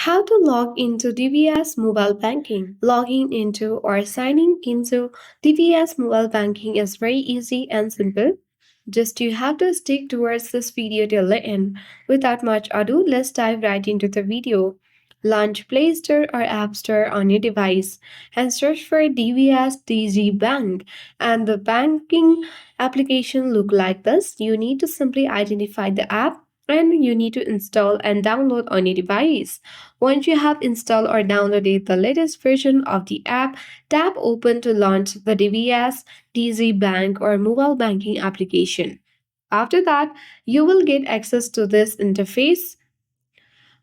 How to log into DBS Mobile Banking. Logging into or signing into DBS Mobile Banking is very easy and simple. Just you have to stick towards this video till the end. Without much ado, let's dive right into the video. Launch Play Store or App Store on your device and search for DBS Digibank. And the banking application look like this. You need to simply identify the app and you need to install and download on your device. Once you have installed or downloaded the latest version of the app, tap Open to launch the DBS DZ Bank or mobile banking application. After that, you will get access to this interface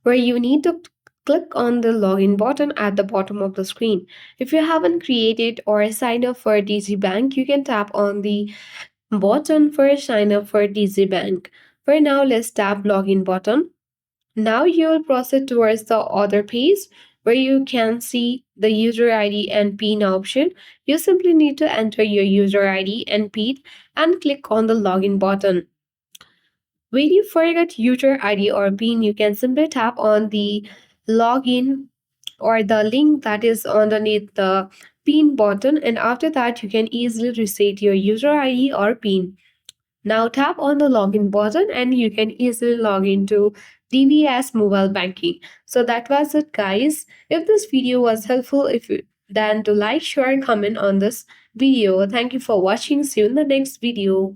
where you need to click on the login button at the bottom of the screen. If you haven't created or signed up for DZ Bank, you can tap on the button for sign up for DZ Bank. For now, let's tap login button. Now you will proceed towards the other page where you can see the user ID and PIN option. You simply need to enter your user ID and PIN and click on the login button. When you forget user ID or PIN, you can simply tap on the login or the link that is underneath the PIN button, and after that, you can easily reset your user ID or PIN. Now tap on the login button and you can easily log into DBS Mobile Banking. So that was it, guys. If this video was helpful, if you then to like, share, and comment on this video. Thank you for watching. See you in the next video.